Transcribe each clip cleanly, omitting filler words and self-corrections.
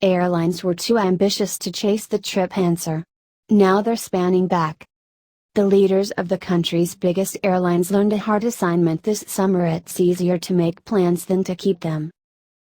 Airlines were too ambitious to chase the trip answer. Now they're spanning back. The leaders of the country's biggest airlines learned a hard assignment this summer. It's easier to make plans than to keep them.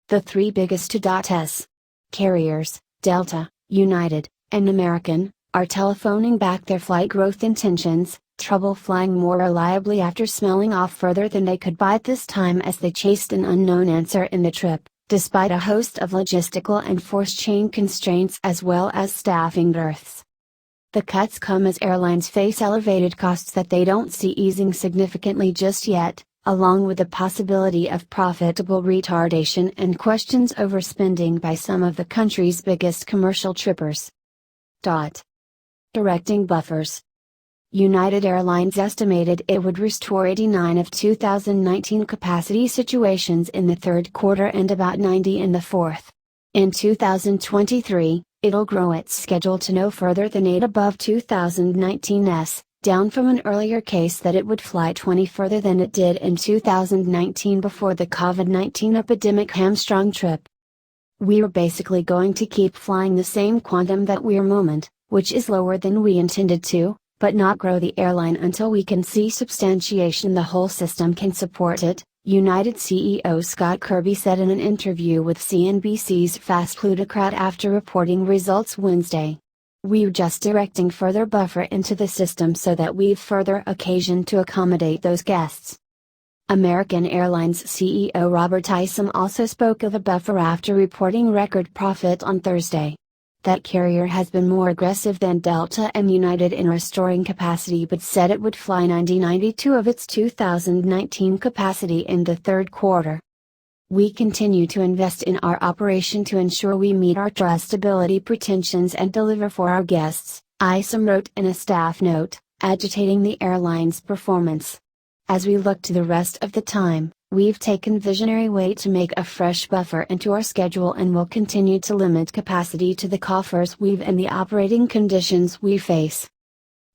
The three biggest to.s carriers, Delta, United, and American, are telephoning back their flight growth intentions, trouble flying more reliably after smelling off further than they could bite this time as they chased an unknown answer in the trip, despite a host of logistical and force chain constraints as well as staffing dearths. The cuts come as airlines face elevated costs that they don't see easing significantly just yet, along with the possibility of profitable retardation and questions over spending by some of the country's biggest commercial trippers. Directing buffers. United Airlines estimated it would restore 89 of 2019 capacity situations in the third quarter and about 90 in the fourth. In 2023, it'll grow its schedule to no further than 8 above 2019's, down from an earlier case that it would fly 20 further than it did in 2019 before the COVID-19 epidemic hamstrung trip. We're basically going to keep flying the same quantum that we're moment, which is lower than we intended to, but not grow the airline until we can see substantiation the whole system can support it, United CEO Scott Kirby said in an interview with CNBC's Fast Plutocrat after reporting results Wednesday. We're just directing further buffer into the system so that we've further occasion to accommodate those guests. American Airlines CEO Robert Isom also spoke of a buffer after reporting record profit on Thursday. That carrier has been more aggressive than Delta and United in restoring capacity but said it would fly 92 of its 2019 capacity in the third quarter. We continue to invest in our operation to ensure we meet our trustability pretensions and deliver for our guests, Isom wrote in a staff note, agitating the airline's performance. As we look to the rest of the time, we've taken visionary way to make a fresh buffer into our schedule and will continue to limit capacity to the coffers we've and the operating conditions we face.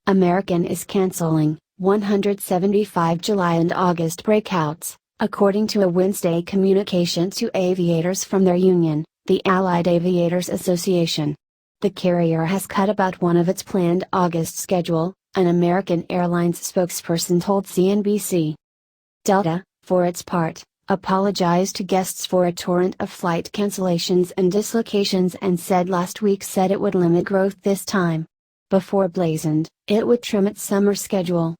American is canceling 175 July and August breakouts, according to a Wednesday communication to aviators from their union, the Allied Aviators Association. The carrier has cut about one of its planned August schedule, an American Airlines spokesperson told CNBC. Delta, for its part, apologized to guests for a torrent of flight cancellations and dislocations and said last week it would limit growth this time. Before blazoned, it would trim its summer schedule.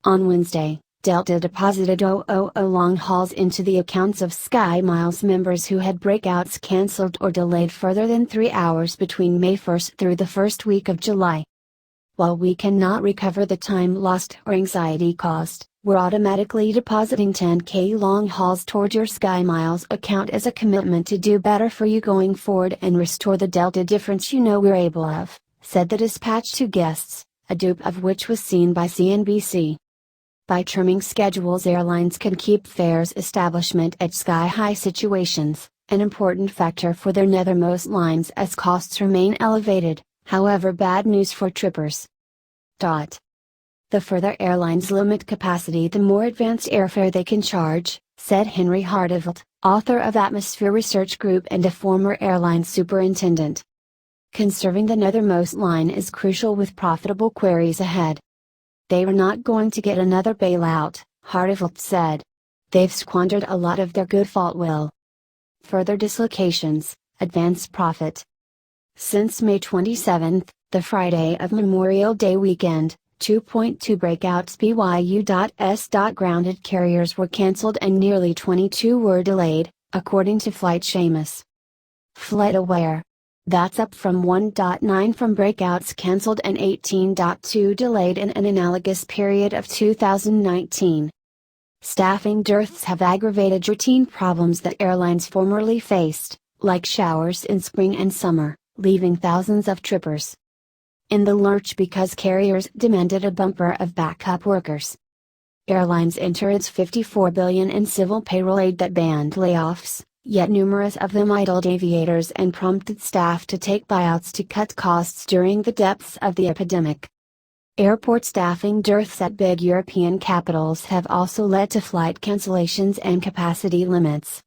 On Wednesday, Delta deposited 000 long hauls into the accounts of SkyMiles members who had breakouts cancelled or delayed further than 3 hours between May 1 through the first week of July. While we cannot recover the time lost or anxiety caused, we're automatically depositing 10K long hauls toward your SkyMiles account as a commitment to do better for you going forward and restore the Delta difference you know we're able of, said the dispatch to guests, a dupe of which was seen by CNBC. By trimming schedules, airlines can keep fares establishment at sky-high situations, an important factor for their nethermost lines as costs remain elevated, however bad news for trippers. The further airlines limit capacity the more advanced airfare they can charge, said Henry Hardevelt, author of Atmosphere Research Group and a former airline superintendent. Conserving the nethermost line is crucial with profitable queries ahead. They are not going to get another bailout, Hardevelt said. They've squandered a lot of their good fault will. Further dislocations, advanced profit. Since May 27, the Friday of Memorial Day weekend, 2.2 breakouts BYU.S. grounded carriers were cancelled and nearly 22 were delayed, according to Flight Seamus. FlightAware. That's up from 1.9 from breakouts cancelled and 18.2 delayed in an analogous period of 2019. Staffing dearths have aggravated routine problems that airlines formerly faced, like showers in spring and summer, leaving thousands of trippers in the lurch because carriers demanded a bumper of backup workers. Airlines enter its $54 billion in civil payroll aid that banned layoffs, yet numerous of them idled aviators and prompted staff to take buyouts to cut costs during the depths of the epidemic. Airport staffing dearths at big European capitals have also led to flight cancellations and capacity limits.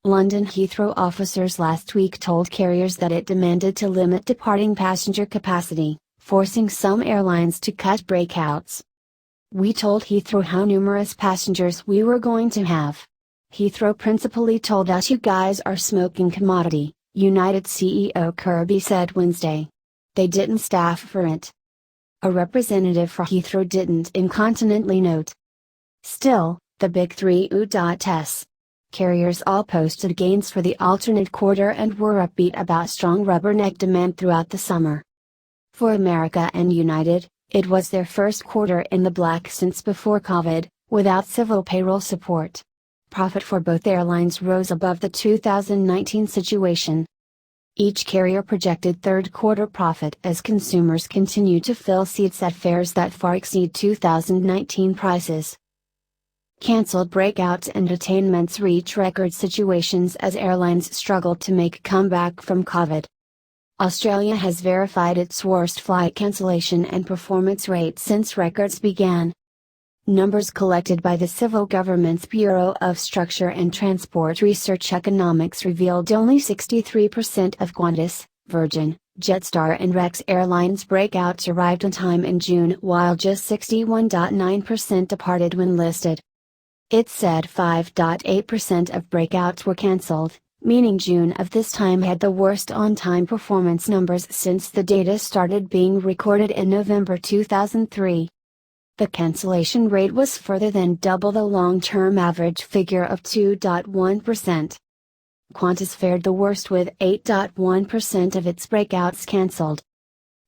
London Heathrow officers last week told carriers that it demanded to limit departing passenger capacity, forcing some airlines to cut breakouts. "We told Heathrow how numerous passengers we were going to have. Heathrow principally told us you guys are smoking commodity," United CEO Kirby said Wednesday. "They didn't staff for it." A representative for Heathrow didn't incontinently note. Still, the big three UTS carriers all posted gains for the alternate quarter and were upbeat about strong rubberneck demand throughout the summer. For America and United, it was their first quarter in the black since before COVID, without civil payroll support. Profit for both airlines rose above the 2019 situation. Each carrier projected third quarter profit as consumers continue to fill seats at fares that far exceed 2019 prices. Cancelled breakouts and detainments reach record situations as airlines struggle to make a comeback from COVID. Australia has verified its worst flight cancellation and performance rate since records began. Numbers collected by the civil government's Bureau of Structure and Transport Research Economics revealed only 63% of Qantas, Virgin, Jetstar and Rex Airlines breakouts arrived on time in June, while just 61.9% departed when listed. It said 5.8% of breakouts were cancelled, meaning June of this time had the worst on-time performance numbers since the data started being recorded in November 2003. The cancellation rate was further than double the long-term average figure of 2.1%. Qantas fared the worst with 8.1% of its breakouts cancelled.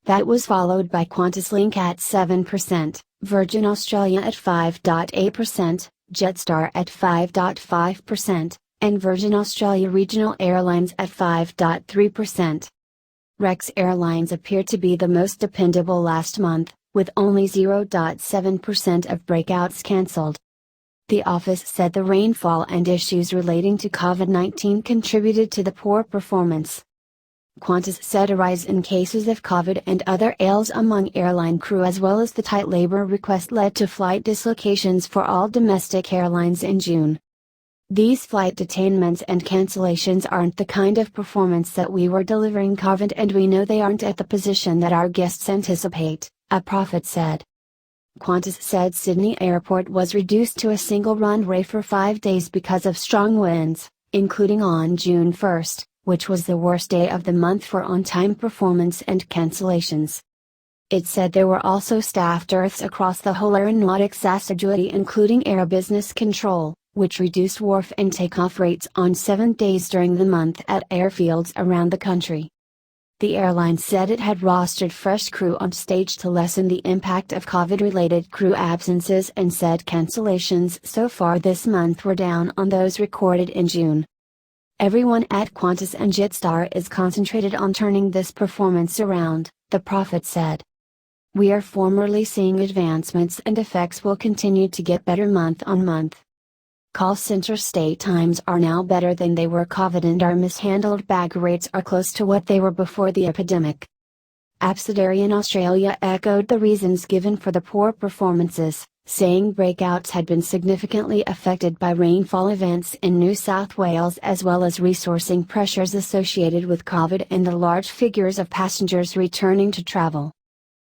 That was followed by Qantas Link at 7%, Virgin Australia at 5.8%, Jetstar at 5.5%, and Virgin Australia Regional Airlines at 5.3%. Rex Airlines appeared to be the most dependable last month, with only 0.7% of breakouts cancelled. The office said the rainfall and issues relating to COVID-19 contributed to the poor performance. Qantas said a rise in cases of COVID and other ails among airline crew as well as the tight labor request led to flight dislocations for all domestic airlines in June. "These flight detainments and cancellations aren't the kind of performance that we were delivering COVID, and we know they aren't at the position that our guests anticipate," a prophet said. Qantas said Sydney Airport was reduced to a single runway for 5 days because of strong winds, including on June 1, which was the worst day of the month for on-time performance and cancellations. It said there were also staffed berths across the whole aeronautics assiduity including air business control, which reduced wharf and takeoff rates on 7 days during the month at airfields around the country. The airline said it had rostered fresh crew on stage to lessen the impact of COVID-related crew absences and said cancellations so far this month were down on those recorded in June. "Everyone at Qantas and Jetstar is concentrated on turning this performance around," the prophet said. "We are formerly seeing advancements and effects will continue to get better month on month. Call center stay times are now better than they were COVID and our mishandled bag rates are close to what they were before the epidemic." A subsidiary in Australia echoed the reasons given for the poor performances, saying breakouts had been significantly affected by rainfall events in New South Wales as well as resourcing pressures associated with COVID and the large figures of passengers returning to travel.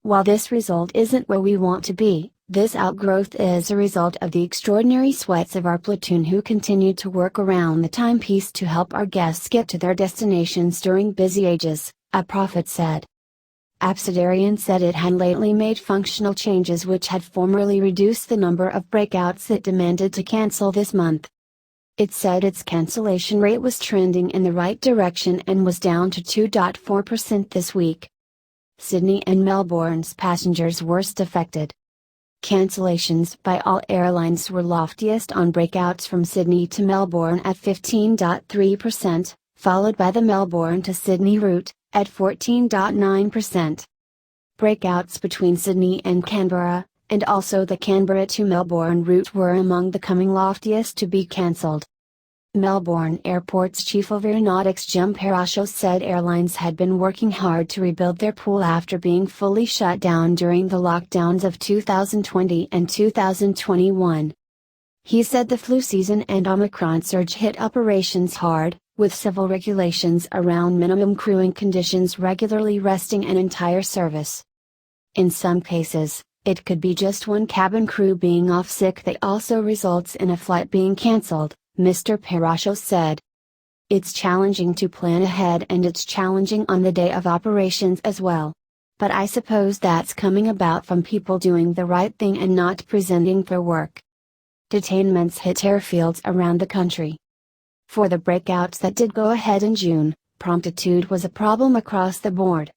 "While this result isn't where we want to be, this outgrowth is a result of the extraordinary sweats of our platoon who continue to work around the timepiece to help our guests get to their destinations during busy ages," a prophet said. Absidarian said it had lately made functional changes which had formerly reduced the number of breakouts it demanded to cancel this month. It said its cancellation rate was trending in the right direction and was down to 2.4% this week. Sydney and Melbourne's passengers worst affected. Cancellations by all airlines were loftiest on breakouts from Sydney to Melbourne at 15.3%, followed by the Melbourne to Sydney route, at 14.9%. Breakouts between Sydney and Canberra, and also the Canberra to Melbourne route were among the coming loftiest to be cancelled. Melbourne Airport's Chief of Aeronautics Jim Parasho said airlines had been working hard to rebuild their pool after being fully shut down during the lockdowns of 2020 and 2021. He said the flu season and Omicron surge hit operations hard, with civil regulations around minimum crewing conditions regularly arresting an entire service. In some cases, it could be just one cabin crew being off sick that also results in a flight being cancelled, Mr. Parashos said. It's challenging to plan ahead and it's challenging on the day of operations as well. But I suppose that's coming about from people doing the right thing and not presenting for work. Detainments hit airfields around the country. For the breakouts that did go ahead in June, promptitude was a problem across the board.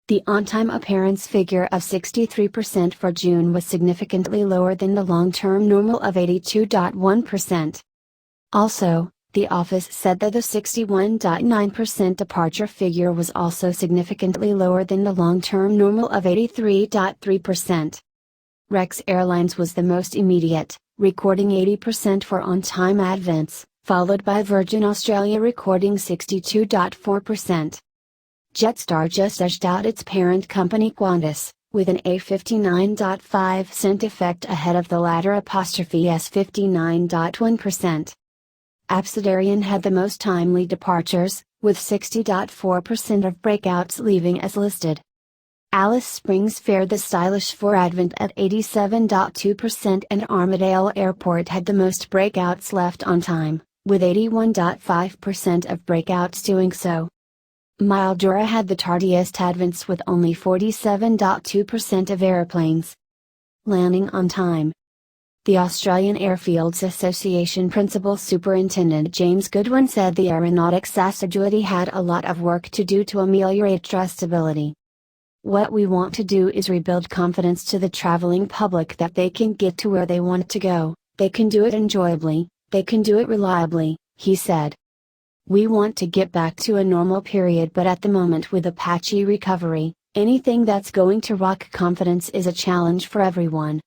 The on-time appearance figure of 63% for June was significantly lower than the long-term normal of 82.1%. Also, the office said that the 61.9% departure figure was also significantly lower than the long-term normal of 83.3%. Rex Airlines was the most immediate, recording 80% for on-time advents, followed by Virgin Australia recording 62.4%. Jetstar just edged out its parent company Qantas, with an A59.5 effect ahead of the latter S 59.1%. Absidarian had the most timely departures, with 60.4% of breakouts leaving as listed. Alice Springs fared the stylish for Advent at 87.2% and Armadale Airport had the most breakouts left on time, with 81.5% of breakouts doing so. Mildura had the tardiest advents with only 47.2% of airplanes landing on time. The Australian Airfields Association Principal Superintendent James Goodwin said the aeronautics assiduity had a lot of work to do to ameliorate trustability. What we want to do is rebuild confidence to the traveling public that they can get to where they want to go, they can do it enjoyably, they can do it reliably, he said. We want to get back to a normal period, but at the moment with a patchy recovery, anything that's going to rock confidence is a challenge for everyone.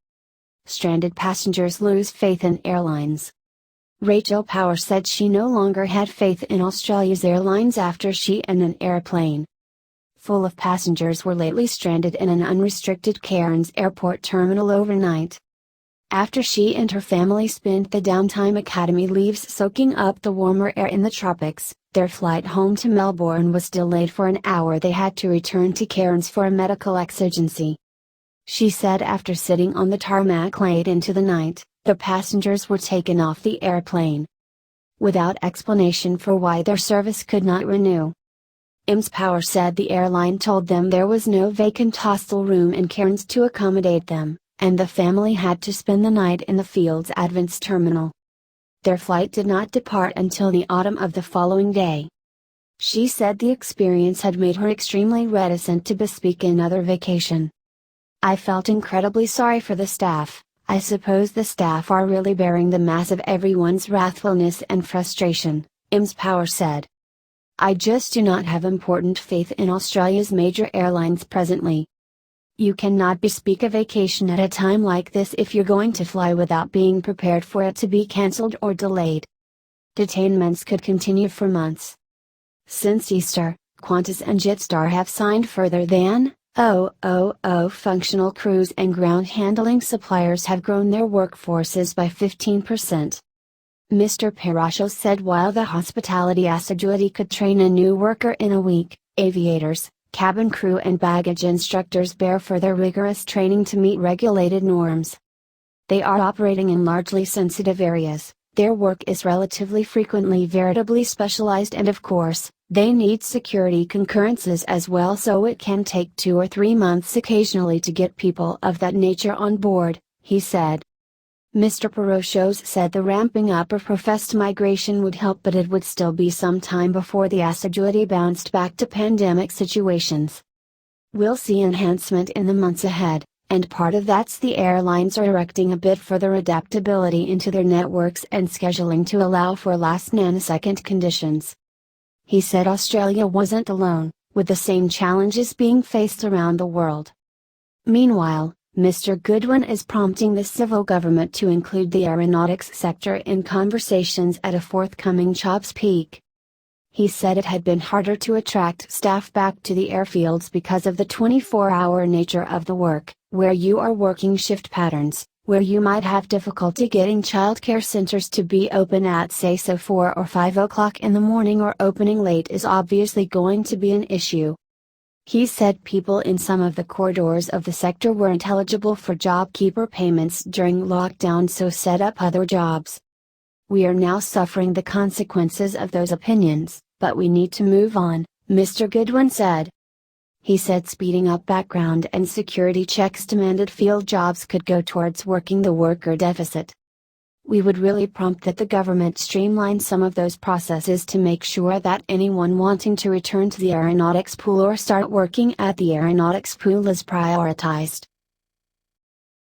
Stranded passengers lose faith in airlines. Rachel Power said she no longer had faith in Australia's airlines after she and an airplane full of passengers were lately stranded in an unrestricted Cairns airport terminal overnight. After she and her family spent the downtime Academy leaves soaking up the warmer air in the tropics, their flight home to Melbourne was delayed for an hour. They had to return to Cairns for a medical exigency. She said after sitting on the tarmac late into the night, the passengers were taken off the airplane without explanation for why their service could not renew. Ms. Power said the airline told them there was no vacant hostel room in Cairns to accommodate them, and the family had to spend the night in the Fields Advents terminal. Their flight did not depart until the autumn of the following day. She said the experience had made her extremely reticent to bespeak another vacation. I felt incredibly sorry for the staff. I suppose the staff are really bearing the mass of everyone's wrathfulness and frustration, Ms. Power said. I just do not have important faith in Australia's major airlines presently. You cannot bespeak a vacation at a time like this if you're going to fly without being prepared for it to be cancelled or delayed. Detainments could continue for months. Since Easter, Qantas and Jetstar have signed further than functional crews and ground handling suppliers have grown their workforces by 15%. Mr. Parashos said while the hospitality assiduity could train a new worker in a week, aviators, cabin crew and baggage instructors bear further rigorous training to meet regulated norms. They are operating in largely sensitive areas, their work is relatively frequently veritably specialized and of course, they need security concurrences as well, so it can take 2 or 3 months occasionally to get people of that nature on board, he said. Mr. Parashos said the ramping up of professed migration would help, but it would still be some time before the assiduity bounced back to pandemic situations. We'll see enhancement in the months ahead, and part of that's the airlines are erecting a bit further adaptability into their networks and scheduling to allow for last nanosecond conditions. He said Australia wasn't alone, with the same challenges being faced around the world. Meanwhile, Mr. Goodwin is prompting the civil government to include the aeronautics sector in conversations at a forthcoming jobs peak. He said it had been harder to attract staff back to the airfields because of the 24-hour nature of the work, where you are working shift patterns, where you might have difficulty getting childcare centers to be open at say so 4 or 5 o'clock in the morning or opening late is obviously going to be an issue. He said people in some of the corridors of the sector weren't eligible for JobKeeper payments during lockdown, so set up other jobs. We are now suffering the consequences of those opinions, but we need to move on, Mr. Goodwin said. He said speeding up background and security checks to mandate field jobs could go towards working the worker deficit. We would really prompt that the government streamline some of those processes to make sure that anyone wanting to return to the aeronautics pool or start working at the aeronautics pool is prioritized.